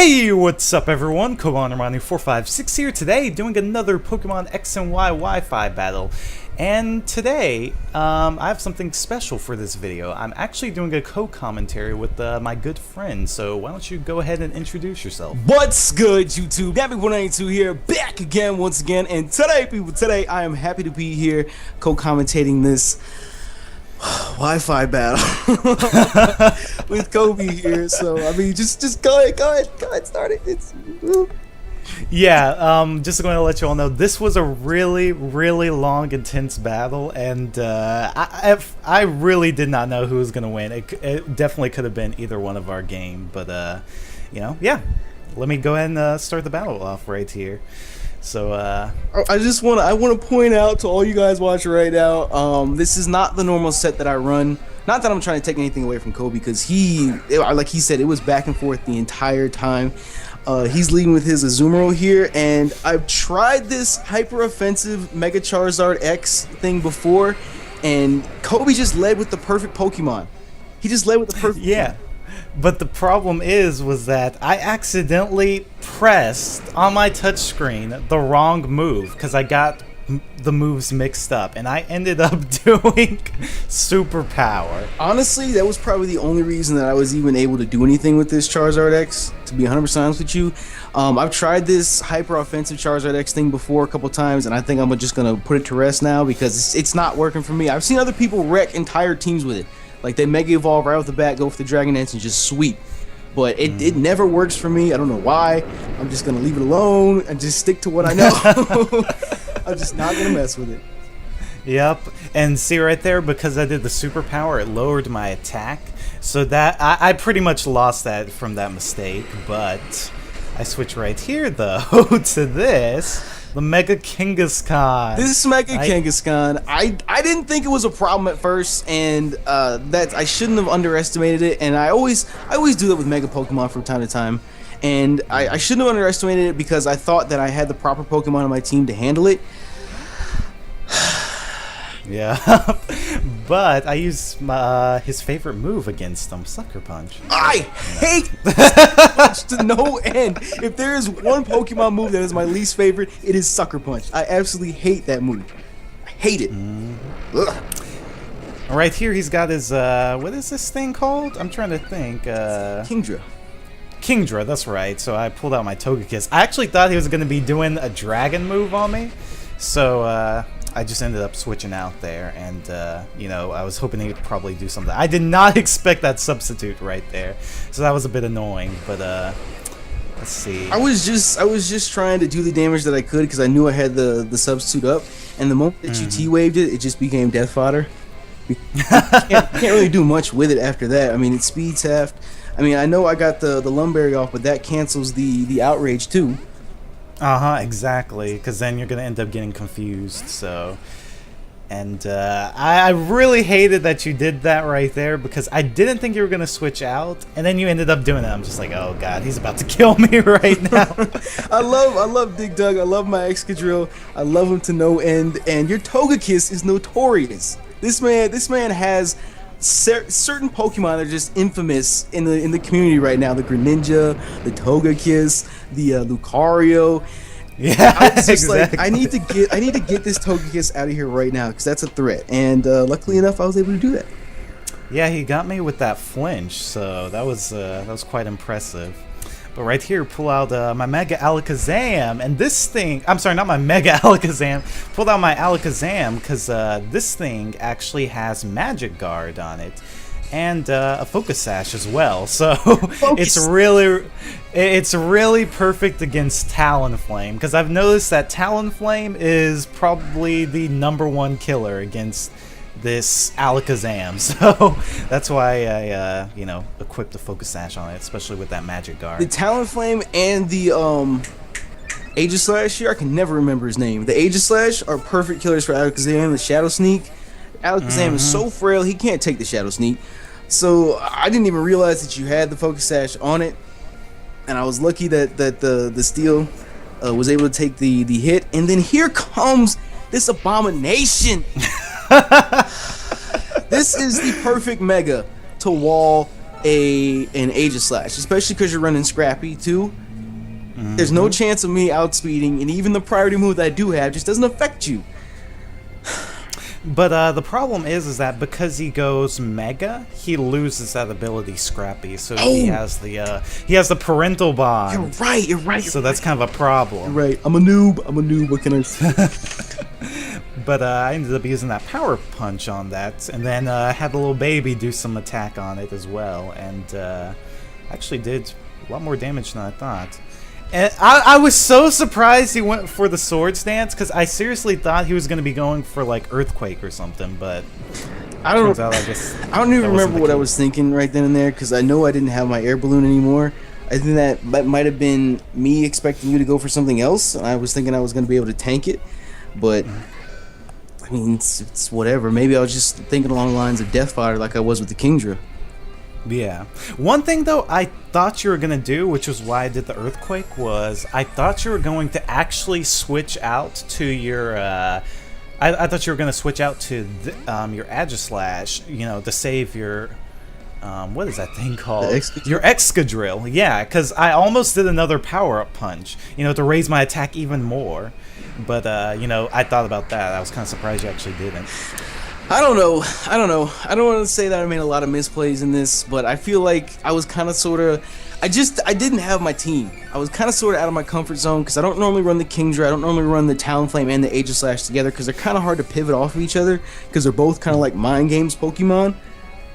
Hey, what's up everyone? Koban456 here today, doing another Pokemon X and Y Wi-Fi battle. And today, I have something special for this video. I'm actually doing a co-commentary with my good friend, so why don't you go ahead and introduce yourself? What's good, YouTube? Nappy192 here, back again once again, and today I am happy to be here co-commentating this Wi-Fi battle with Kobe here. So I mean, just go ahead, start it. Yeah, just going to let you all know, this was a really long, intense battle, and I really did not know who was going to win. It definitely could have been either one of our game, but you know, yeah. Let me go ahead and start the battle off right here. So I want to point out to all you guys watching right now, this is not the normal set that I run. Not that I'm trying to take anything away from Kobe, because like he said, it was back and forth the entire time. He's leading with his Azumarill here, and I've tried this hyper offensive Mega Charizard X thing before, and Kobe just led with the perfect Pokemon. He just led with the perfect Pokemon. But the problem was that I accidentally pressed on my touchscreen the wrong move because I got the moves mixed up, and I ended up doing Superpower. Honestly, that was probably the only reason that I was even able to do anything with this Charizard X, to be 100% honest with you. I've tried this hyper offensive Charizard X thing before a couple times, and I think I'm just gonna put it to rest now because it's not working for me. I've seen other people wreck entire teams with it. Like, they Mega Evolve right off the bat, go for the Dragon Dance, and just sweep. But it never works for me. I don't know why. I'm just going to leave it alone and just stick to what I know. I'm just not going to mess with it. Yep. And see right there, because I did the Superpower, it lowered my attack. So that I pretty much lost that from that mistake. But I switch right here, though, to this. The Mega Kangaskhan. This is Mega Kangaskhan. I didn't think it was a problem at first, and that I shouldn't have underestimated it. And I always do that with Mega Pokemon from time to time. And I shouldn't have underestimated it because I thought that I had the proper Pokemon on my team to handle it. Yeah, but I used his favorite move against him, Sucker Punch. I hate Sucker Punch to no end. If there is one Pokemon move that is my least favorite, it is Sucker Punch. I absolutely hate that move. I hate it. Right here, he's got his, what is this thing called? I'm trying to think. Kingdra. Kingdra, that's right. So I pulled out my Togekiss. I actually thought he was going to be doing a dragon move on me. So, I just ended up switching out there, and you know, I was hoping he would probably do something. I did not expect that substitute right there, so that was a bit annoying. But let's see. I was just trying to do the damage that I could because I knew I had the substitute up, and the moment that you T-waved it, it just became death fodder. You can't really do much with it after that. I mean, it's speed theft. I mean, I know I got the Lumberry off, but that cancels the outrage too. Exactly, because then you're going to end up getting confused, so... And I really hated that you did that right there, because I didn't think you were going to switch out, and then you ended up doing it. I'm just like, oh god, he's about to kill me right now. I love Dig Dug, I love my Excadrill, I love him to no end, and your Togekiss is notorious. This man has... certain Pokemon are just infamous in the community right now. The Greninja, the Togekiss, the Lucario. Yeah, I was just exactly. like, I need to get this Togekiss out of here right now because that's a threat. And luckily enough, I was able to do that. Yeah, he got me with that flinch, so that was quite impressive. But right here, pull out my Mega Alakazam, and this thing... I'm sorry, not my Mega Alakazam. Pulled out my Alakazam, because this thing actually has Magic Guard on it. And a Focus Sash as well, so it's really perfect against Talonflame, because I've noticed that Talonflame is probably the #1 killer against this Alakazam, so that's why I, you know, equipped the Focus Sash on it, especially with that Magic Guard. The Talonflame and the Aegislash here, I can never remember his name. The Aegislash are perfect killers for Alakazam. The Shadow Sneak, Alakazam is so frail, he can't take the Shadow Sneak. So I didn't even realize that you had the Focus Sash on it, and I was lucky that the Steel was able to take the hit. And then here comes this abomination. This is the perfect Mega to wall an Aegis Slash, especially because you're running Scrappy too. There's no chance of me outspeeding, and even the priority move that I do have just doesn't affect you. But the problem is that because he goes Mega, he loses that ability Scrappy. So he has the parental bond. You're right. So that's kind of a problem. You're right. I'm a noob. What can I say? But I ended up using that power punch on that, and then had the little baby do some attack on it as well, and actually did a lot more damage than I thought. And I was so surprised he went for the Swords Dance, because I seriously thought he was going to be going for like Earthquake or something, but I don't even remember what I was thinking right then and there, because I know I didn't have my air balloon anymore. I think that might have been me expecting you to go for something else. I was thinking I was going to be able to tank it, but I mean, it's whatever. Maybe I was just thinking along the lines of Deathfire like I was with the Kingdra. Yeah. One thing, though, I thought you were going to do, which was why I did the Earthquake, was I thought you were going to actually switch out to your... I thought you were going to switch out to your Aegislash, you know, to save your... what is that thing called? Your Excadrill. Yeah, because I almost did another power-up punch, you know, to raise my attack even more. But, you know, I thought about that. I was kind of surprised you actually didn't. I don't know. I don't want to say that I made a lot of misplays in this, but I feel like I was kind of sort of... I didn't have my team. I was kind of sort of out of my comfort zone because I don't normally run the Kingdra. I don't normally run the Talonflame and the Aegislash together because they're kind of hard to pivot off of each other because they're both kind of like mind games Pokemon.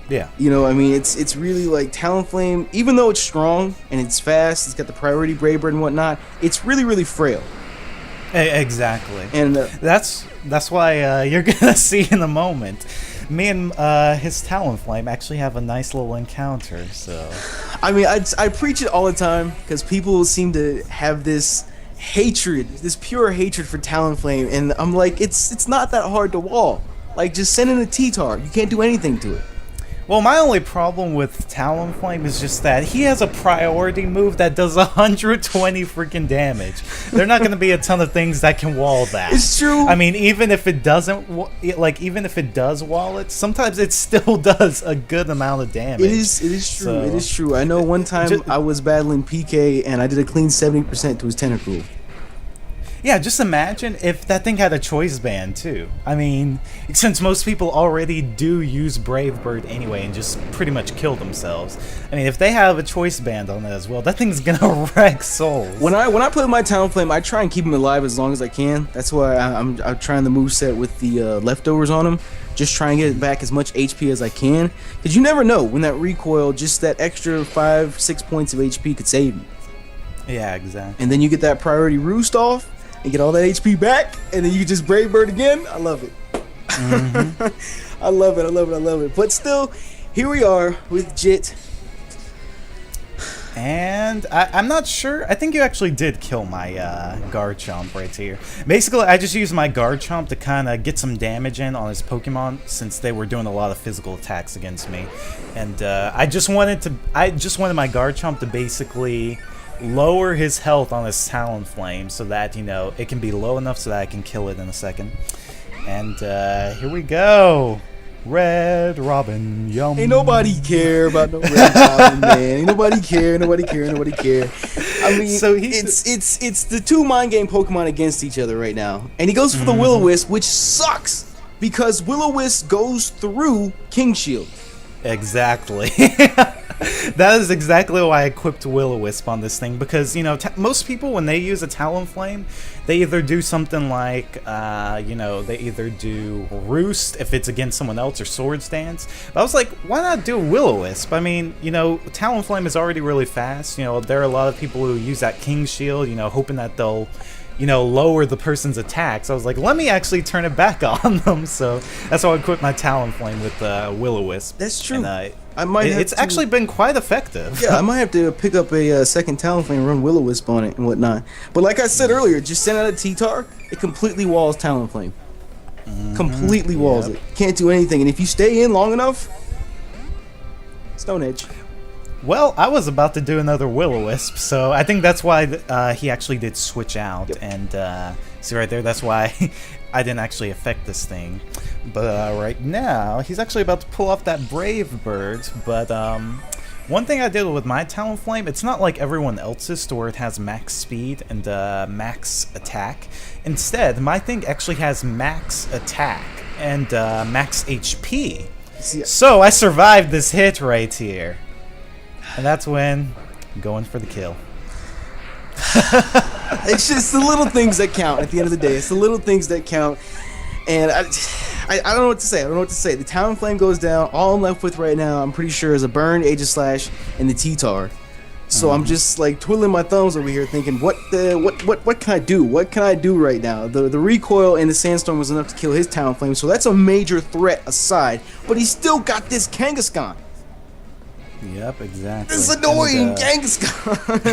Yeah. You know, I mean, it's really like Talonflame, even though it's strong and it's fast, it's got the priority Brave Bird and whatnot, it's really, really frail. Exactly. And that's why you're gonna see in a moment. Me and his Talonflame actually have a nice little encounter. So, I mean, I preach it all the time because people seem to have this hatred, this pure hatred for Talonflame, and I'm like, it's not that hard to wall. Like, just send in a T-Tar. You can't do anything to it. Well, my only problem with Talonflame is just that he has a priority move that does 120 freaking damage. There are not going to be a ton of things that can wall that. It's true. I mean, even if it doesn't, like, even if it does wall it, sometimes it still does a good amount of damage. It is true. So, it is true. I know one time I was battling PK and I did a clean 70% to his Tentacruel. Yeah, just imagine if that thing had a choice band too. I mean, since most people already do use Brave Bird anyway and just pretty much kill themselves. I mean, if they have a choice band on it as well, that thing's gonna wreck souls. When I play with my Talonflame, I try and keep him alive as long as I can. That's why I'm trying the moveset with the leftovers on him. Just try and get back as much HP as I can. Because you never know when that recoil, just that extra 5-6 points of HP could save you. Yeah, exactly. And then you get that priority roost off and get all that HP back, and then you just Brave Bird again. I love it. Mm-hmm. I love it. But still, here we are with Jit. And I'm not sure. I think you actually did kill my Garchomp right here. Basically, I just used my Garchomp to kind of get some damage in on his Pokemon since they were doing a lot of physical attacks against me. And I just wanted my Garchomp to basically lower his health on his Talonflame so that, you know, it can be low enough so that I can kill it in a second. And here we go. Red Robin, yum. Ain't nobody care about no Red Robin, man. Ain't nobody care. I mean, so it's the two mind game Pokemon against each other right now. And he goes for the Will-O-Wisp, which sucks because Will-O-Wisp goes through King Shield. Exactly. That is exactly why I equipped Will-O-Wisp on this thing, because, you know, most people, when they use a Talonflame, they either do something like, you know, they either do Roost if it's against someone else, or Swords Dance. But I was like, why not do Will-O-Wisp? I mean, you know, Talonflame is already really fast. You know, there are a lot of people who use that King Shield, you know, hoping that they'll, you know, lower the person's attacks. I was like, let me actually turn it back on them. So that's why I equipped my Talonflame with Will-O-Wisp. That's true. And, it's actually been quite effective. Yeah, I might have to pick up a second Talonflame and run Will-O-Wisp on it and whatnot. But like I said earlier, just send out a T-Tar, it completely walls Talonflame. Completely walls it. Can't do anything. And if you stay in long enough, Stone Edge. Well, I was about to do another Will-O-Wisp, so I think that's why he actually did switch out. Yep. And see right there, that's why I didn't actually affect this thing. But right now, he's actually about to pull off that Brave Bird. But One thing I did with my Talonflame, it's not like everyone else's to where it has max speed and max attack. Instead, my thing actually has max attack and max HP. So I survived this hit right here. And that's when I'm going for the kill. It's just the little things that count at the end of the day. It's the little things that count. And I don't know what to say. I don't know what to say. The Talonflame goes down. All I'm left with right now, I'm pretty sure, is a Burn, Aegislash, and the T-Tar. So I'm just like twiddling my thumbs over here, thinking, what can I do? What can I do right now? The recoil and the Sandstorm was enough to kill his Talonflame, so that's a major threat aside. But he's still got this Kangaskhan. Yep, exactly. This annoying Kangaskhan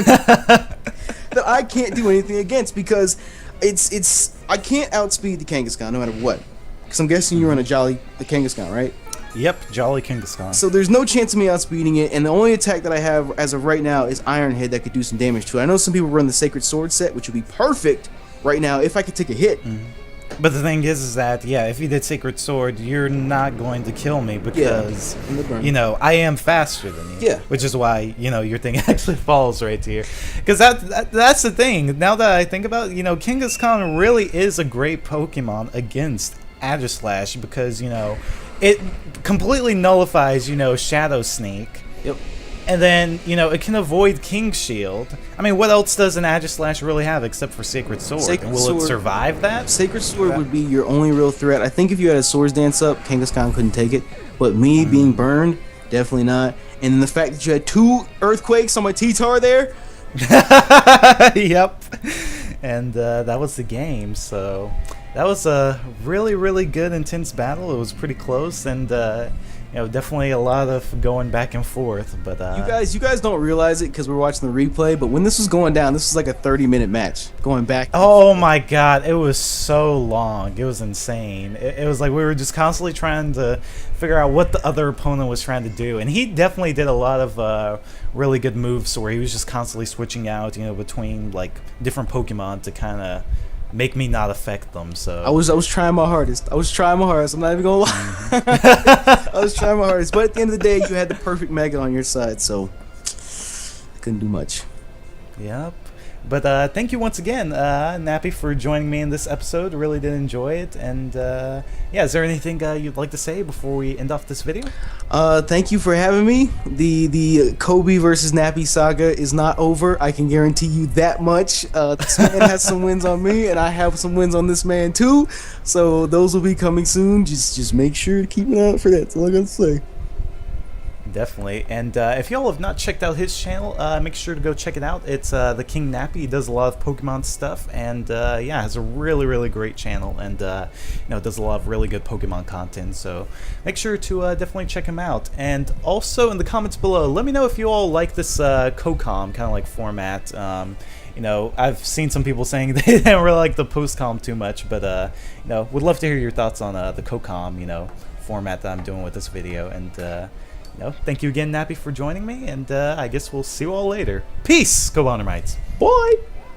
that I can't do anything against because I can't outspeed the Kangaskhan no matter what. Because I'm guessing you're on a Jolly Kangaskhan, right? Yep, Jolly Kangaskhan. So there's no chance of me outspeeding it, and the only attack that I have as of right now is Iron Head that could do some damage to it. I know some people run the Sacred Sword set, which would be perfect right now if I could take a hit. But the thing is that, yeah, if you did Sacred Sword, you're not going to kill me because, you know, I am faster than you. Yeah. Which is why, you know, your thing actually falls right here. Because that's the thing. Now that I think about it, you know, Kangaskhan really is a great Pokemon against Aegislash because, you know, it completely nullifies, you know, Shadow Sneak. Yep. And then, you know, it can avoid King Shield. I mean, what else does an Aegislash really have except for Sacred Sword? Will it survive that? Sacred Sword would be your only real threat. I think if you had a Swords Dance up, Kangaskhan couldn't take it. But me being burned, definitely not. And then the fact that you had 2 Earthquakes on my T-Tar there. Yep. And that was the game, so that was a really, really good, intense battle. It was pretty close, and you know, definitely a lot of going back and forth. But you guys don't realize it because we're watching the replay. But when this was going down, this was like a 30-minute match going back. Oh my God, it was so long. It was insane. It was like we were just constantly trying to figure out what the other opponent was trying to do, and he definitely did a lot of really good moves where he was just constantly switching out, you know, between like different Pokemon to kind of make me not affect them. So I was trying my hardest. I'm not even gonna lie. I was trying my hardest, but at the end of the day, you had the perfect Mega on your side, so I couldn't do much. Yep. But thank you once again, Nappy, for joining me in this episode. Really did enjoy it. And yeah, is there anything you'd like to say before we end off this video? Thank you for having me. The Kobe versus Nappy saga is not over. I can guarantee you that much. This man has some wins on me, and I have some wins on this man too. So those will be coming soon. Just make sure to keep an eye out for that. That's all I gotta say. Definitely. And if y'all have not checked out his channel, make sure to go check it out. It's TheKingNappy. He does a lot of Pokemon stuff, and yeah, has a really, really great channel, and you know, does a lot of really good Pokemon content. So make sure to definitely check him out. And also in the comments below, let me know if you all like this CoCom kind of like format. You know, I've seen some people saying they didn't really like the post-com too much, but you know, would love to hear your thoughts on the CoCom, you know, format that I'm doing with this video. And no, thank you again, Nappy, for joining me, and I guess we'll see you all later. Peace! Go Bonnermites. Bye!